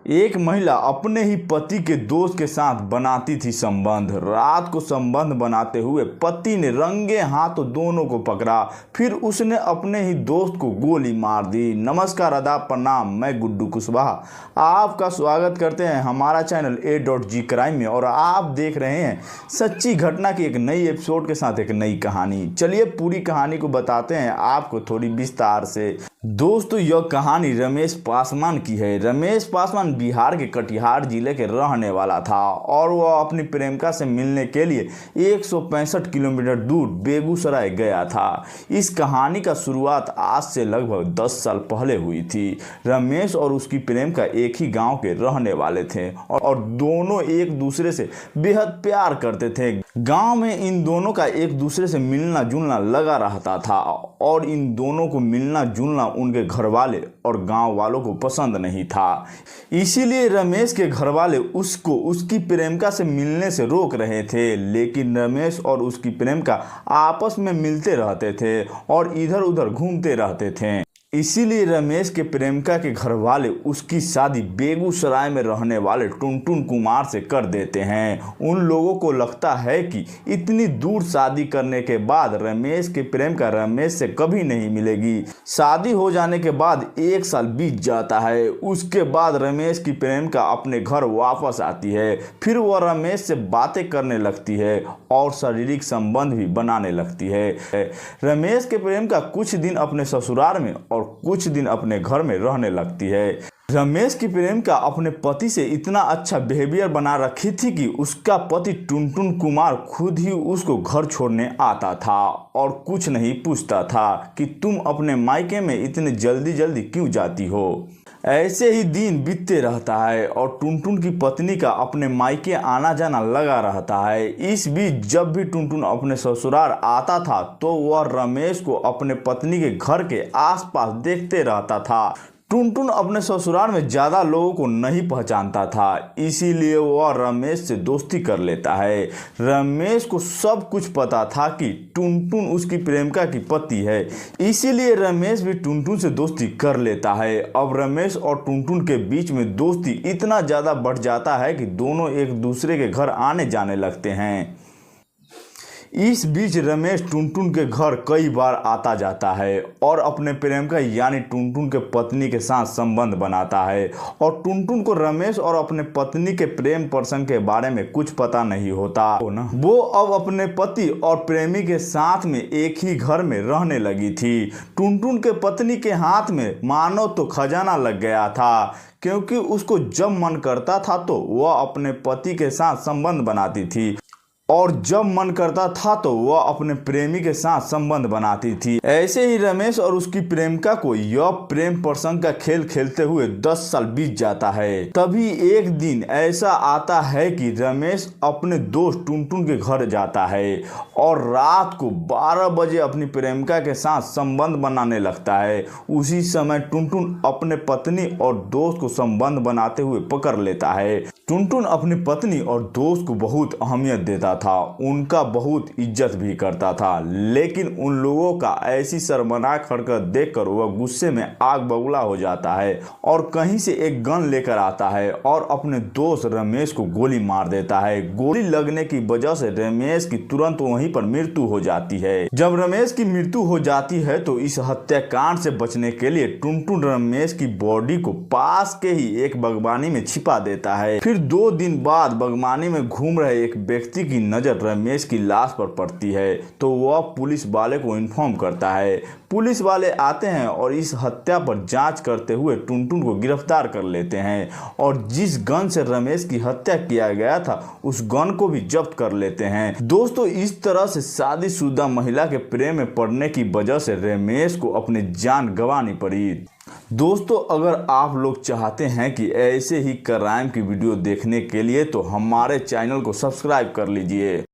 एक महिला अपने ही पति के दोस्त के साथ बनाती थी संबंध। रात को संबंध बनाते हुए पति ने रंगे हाथ दोनों को पकड़ा, फिर उसने अपने ही दोस्त को गोली मार दी। नमस्कार, आदाब, प्रणाम। मैं गुड्डू कुशवाहा आपका स्वागत करते हैं हमारा चैनल A.G क्राइम में, और आप देख रहे हैं सच्ची घटना की एक नई एपिसोड के साथ एक नई कहानी। चलिए पूरी कहानी को बताते हैं आपको थोड़ी विस्तार से। दोस्तों, यह कहानी रमेश पासवान की है। रमेश पासवान बिहार के कटिहार जिले के रहने वाला था और वह अपनी प्रेमिका से मिलने के लिए 165 किलोमीटर दूर बेगूसराय गया था। इस कहानी का शुरुआत आज से लगभग 10 साल पहले हुई थी। रमेश और उसकी प्रेमिका एक ही गांव के रहने वाले थे और दोनों एक दूसरे से बेहद प्यार करते थे। गांव में इन दोनों का एक दूसरे से मिलना जुलना लगा रहता था और इन दोनों को मिलना जुलना उनके घर वाले और गांव वालों को पसंद नहीं था। इसीलिए रमेश के घर वाले उसको उसकी प्रेमिका से मिलने से रोक रहे थे, लेकिन रमेश और उसकी प्रेमिका आपस में मिलते रहते थे और इधर उधर घूमते रहते थे। इसीलिए रमेश के प्रेमिका के घर वाले उसकी शादी बेगूसराय में रहने वाले टुनटुन कुमार से कर देते हैं। उन लोगों को लगता है कि इतनी दूर शादी करने के बाद रमेश के प्रेमिका रमेश से कभी नहीं मिलेगी। शादी हो जाने के बाद 1 साल बीत जाता है। उसके बाद रमेश की प्रेमिका अपने घर वापस आती है। फिर वह रमेश से बातें करने लगती है और शारीरिक संबंध भी बनाने लगती है। रमेश के प्रेमिका कुछ दिन अपने ससुराल में और कुछ दिन अपने घर में रहने लगती है। रमेश की प्रेमिका अपने पति से इतना अच्छा बिहेवियर बना रखी थी कि उसका पति टुनटुन कुमार खुद ही उसको घर छोड़ने आता था और कुछ नहीं पूछता था कि तुम अपने मायके में इतने जल्दी क्यों जाती हो। ऐसे ही दिन बीतते रहता है और टुनटुन की पत्नी का अपने मायके आना जाना लगा रहता है। इस बीच जब भी टुनटुन अपने ससुराल आता था तो वह रमेश को अपने पत्नी के घर के आसपास देखते रहता था। टुनटुन अपने ससुराल में ज़्यादा लोगों को नहीं पहचानता था, इसीलिए वह रमेश से दोस्ती कर लेता है। रमेश को सब कुछ पता था कि टुनटुन उसकी प्रेमिका की पति है, इसीलिए रमेश भी टुनटुन से दोस्ती कर लेता है। अब रमेश और टुनटुन के बीच में दोस्ती इतना ज़्यादा बढ़ जाता है कि दोनों एक दूसरे के घर आने जाने लगते हैं। इस बीच रमेश टुनटुन के घर कई बार आता जाता है और अपने प्रेमिका यानी टुनटुन के पत्नी के साथ संबंध बनाता है, और टुनटुन को रमेश और अपने पत्नी के प्रेम प्रसंग के बारे में कुछ पता नहीं होता। वो अब अपने पति और प्रेमी के साथ में एक ही घर में रहने लगी थी। टुनटुन के पत्नी के हाथ में मानो तो खजाना लग गया था, क्योंकि उसको जब मन करता था तो वह अपने पति के साथ संबंध बनाती थी और जब मन करता था तो वह अपने प्रेमी के साथ संबंध बनाती थी। ऐसे ही रमेश और उसकी प्रेमिका को यह प्रेम प्रसंग का खेल खेलते हुए 10 साल बीत जाता है। तभी एक दिन ऐसा आता है कि रमेश अपने दोस्त टुनटुन के घर जाता है और रात को 12 बजे अपनी प्रेमिका के साथ संबंध बनाने लगता है। उसी समय टुनटुन अपने पत्नी और दोस्त को संबंध बनाते हुए पकड़ लेता है। टुनटुन अपनी पत्नी और दोस्त को बहुत अहमियत देता था, उनका बहुत इज्जत भी करता था, लेकिन उन लोगों का ऐसी शर्मनाक हरकत देखकर वह गुस्से में आग बबूला हो जाता है और कहीं से एक गन लेकर आता है और अपने दोस्त रमेश को गोली मार देता है। गोली लगने की वजह से रमेश की तुरंत वहीं पर मृत्यु हो जाती है। जब रमेश की मृत्यु हो जाती है तो इस हत्याकांड से बचने के लिए टुनटुन रमेश की बॉडी को पास के ही एक बागवानी में छिपा देता है। फिर 2 दिन बाद बागवानी में घूम रहे एक व्यक्ति की नजर रमेश की लाश पर पड़ती है तो वह पुलिस वाले को इन्फॉर्म करता है। पुलिस वाले आते हैं और इस हत्या पर जांच करते हुए टुनटुन को गिरफ्तार कर लेते हैं और जिस गन से रमेश की हत्या किया गया था उस गन को भी जब्त कर लेते हैं। दोस्तों, इस तरह से शादीशुदा महिला के प्रेम में पड़ने की वजह से रमेश को अपनी जान गंवानी पड़ी। दोस्तों, अगर आप लोग चाहते हैं कि ऐसे ही क्राइम की वीडियो देखने के लिए तो हमारे चैनल को सब्सक्राइब कर लीजिए।